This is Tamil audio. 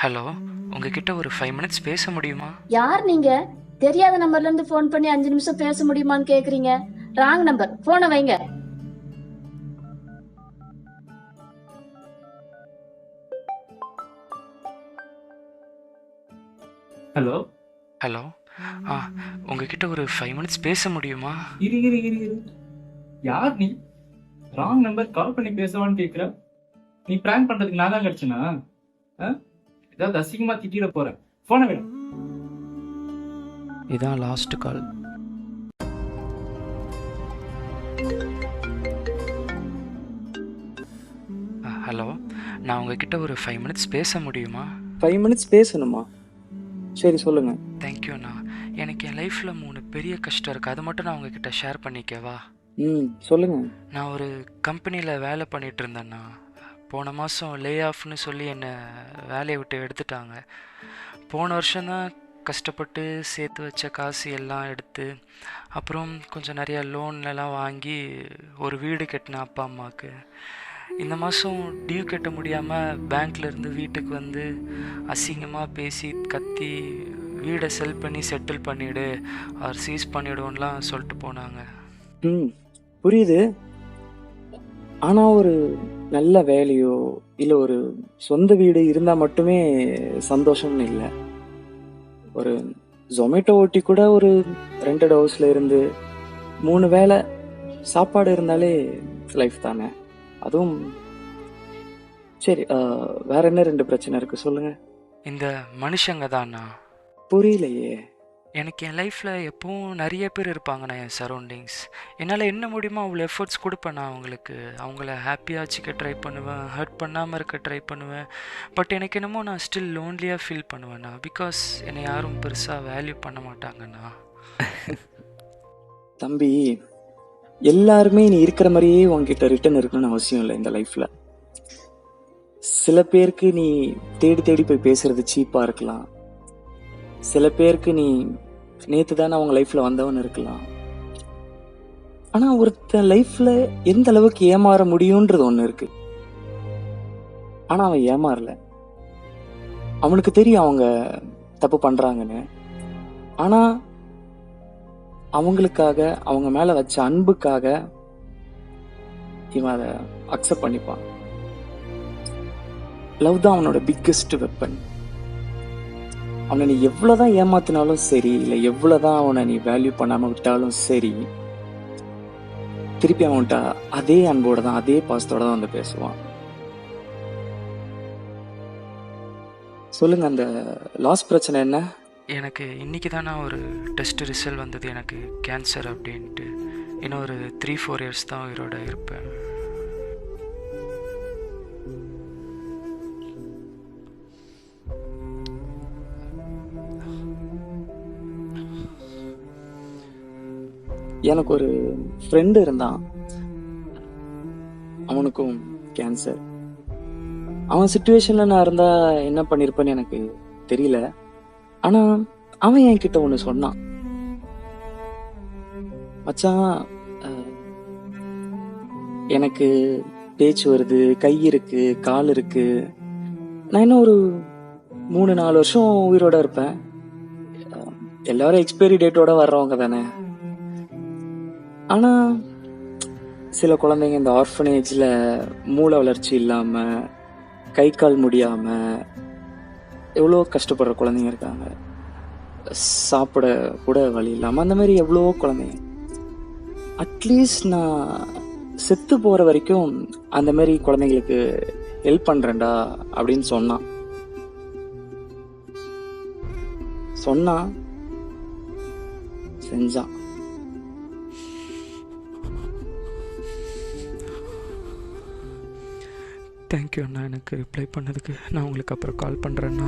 ஹலோ, உங்ககிட்ட ஒரு 5 மினிட்ஸ் பேச முடியுமா? யார் நீங்க? தெரியாத நம்பர்ல இருந்து போன் பண்ணி 5 நிமிஷம் பேச முடியுமான்னு கேக்குறீங்க. ராங் நம்பர், போனை வைங்க. ஹலோ. ஹலோ, ஆ உங்ககிட்ட ஒரு 5 மினிட்ஸ் பேச முடியுமா? இரு. யார் நீ? ராங் நம்பர் கால் பண்ணி பேசவான்னு கேட்குற. நீ பிராங்க் பண்றதுக்கு நான் தான் கிடைச்சனா? ஏதாவது அசிங்கமா திட்டிட போறேன். போனை வேணும். இதான் லாஸ்ட் கால். ஹலோ, நான் உங்ககிட்ட ஒரு 5 மினிட்ஸ் பேச முடியுமா? 5 மினிட்ஸ் பேசணுமா? சரி சொல்லுங்க. தேங்க்யூண்ணா. எனக்கு என் லைஃப்பில் 3 பெரிய கஷ்டம் இருக்குது. அது மட்டும் நான் உங்ககிட்ட ஷேர் பண்ணிக்கவா? சொல்லுங்க. நான் ஒரு கம்பெனியில் வேலை பண்ணிகிட்டு இருந்தேண்ணா. போன மாதம் லே ஆஃப்னு சொல்லி என்னை வேலையை விட்டு எடுத்துட்டாங்க. போன வருஷம்தான் கஷ்டப்பட்டு சேர்த்து வச்ச காசு எல்லாம் எடுத்து அப்புறம் கொஞ்சம் நிறையா லோன்லாம் வாங்கி ஒரு வீடு கட்டினேன் அப்பா அம்மாவுக்கு. இந்த மாதம் டியூ கட்ட முடியாமல் பேங்க்லேருந்து வீட்டுக்கு வந்து அசிங்கமாக பேசி கத்தி வீடை செல் பண்ணி செட்டில் பண்ணிவிடு அவர் சீஸ் பண்ணிவிடுவோம்லாம் சொல்லிட்டு போனாங்க. புரியுது. ஆனால் ஒரு நல்ல வேலையோ இல்லை ஒரு சொந்த வீடு இருந்தால் மட்டுமே சந்தோஷம்னு இல்லை. ஒரு ஜொமேட்டோ ஓட்டி கூட ஒரு ரெண்டட் ஹவுஸில் இருந்து 3 வேளை சாப்பாடு இருந்தாலே லைஃப் தானே. அதுவும் சரி. வேற என்ன 2 பிரச்சனை இருக்கு சொல்லுங்க. இந்த மனுஷங்க தானா? புரியலையே. எனக்கு என் லைஃப்பில் எப்பவும் நிறைய பேர் இருப்பாங்கண்ணா என் சரௌண்டிங்ஸ். என்னால் என்ன முடியுமோ அவ்வளோ எஃபர்ட்ஸ் கொடுப்பேன் நான் அவங்களுக்கு. அவங்கள ஹாப்பியாக வச்சுக்க ட்ரை பண்ணுவேன், ஹர்ட் பண்ணாமல் இருக்க ட்ரை பண்ணுவேன். பட் எனக்கு என்னமோ நான் ஸ்டில் லோன்லியாக ஃபீல் பண்ணுவேண்ணா. பிகாஸ் என்னை யாரும் பெருசாக வேல்யூ பண்ண மாட்டாங்கண்ணா. தம்பி, எல்லாருமே நீ இருக்கிற மாதிரியே உங்ககிட்ட ரிட்டர்ன் இருக்கணும்னு அவசியம் இல்லை இந்த லைஃப்ல. சில பேருக்கு நீ தேடி தேடி போய் பேசுறது சீப்பா இருக்கலாம். சில பேருக்கு நீ நேத்து தானே அவங்க லைஃப்ல வந்தவன் இருக்கலாம். ஆனா ஒருத்தன் லைஃப்ல எந்த அளவுக்கு ஏமாற முடியும்ன்றது ஒண்ணு இருக்கு. ஆனா அவன் ஏமாறல. அவனுக்கு தெரியும் அவங்க தப்பு பண்றாங்கன்னு. ஆனா அவங்களுக்காக, அவங்க மேல வச்ச அன்புக்காக இவன் அதை அக்செப்ட் பண்ணிப்பான். லவ் தான் அவனோட பிக்கெஸ்ட் வெப்பன். அவனை நீ எவ்வளவுதான் ஏமாத்தினாலும் சரி, இல்லை எவ்வளவுதான் அவனை நீ வேல்யூ பண்ணாம விட்டாலும் சரி, திருப்பி அவன்கிட்ட அதே அன்போட தான், அதே பாசத்தோட தான் வந்து பேசுவான். சொல்லுங்க, அந்த லாஸ்ட் பிரச்சனை என்ன? எனக்கு இன்றைக்கி தானே ஒரு டெஸ்ட் ரிசல்ட் வந்தது எனக்கு கேன்சர் அப்படின்ட்டு. இன்னும் ஒரு 3-4 இயர்ஸ் தான் உயிரோட இருப்பேன். எனக்கு ஒரு ஃப்ரெண்டு இருந்தான். அவனுக்கும் கேன்சர். அவன் சிச்சுவேஷன்ல நான் இருந்தா என்ன பண்ணிருப்பேன்னு எனக்கு தெரியல. ஆனா அவன் என்கிட்ட ஒண்ணு சொன்னான். மச்சான், எனக்கு பேச்சு வருது, கை இருக்கு, கால் இருக்கு, நான் இன்னும் ஒரு 3-4 வருஷம் உயிரோட இருப்பேன். எல்லாரும் எக்ஸ்பைரி டேட்டோட வர்றவங்க தானே. ஆனா சில குழந்தைங்க இந்த ஆர்ஃபனேஜ்ல மூளை வளர்ச்சி இல்லாம, கை கால் முடியாம எவ்வளோ கஷ்டப்படுற குழந்தைங்க இருக்காங்க. சாப்பிட கூட வழி இல்லாம அந்த மாதிரி எவ்வளோ குழந்தைங்க. அட்லீஸ்ட் நான் செத்து போற வரைக்கும் அந்த மாதிரி குழந்தைங்களுக்கு ஹெல்ப் பண்றேன்டா அப்படின்னு சொன்னான், செஞ்சான். தேங்க்யூ அண்ணா எனக்கு ரிப்ளை பண்ணதுக்கு. நான் உங்களுக்கு அப்புறம் கால் பண்ணுறேண்ணா.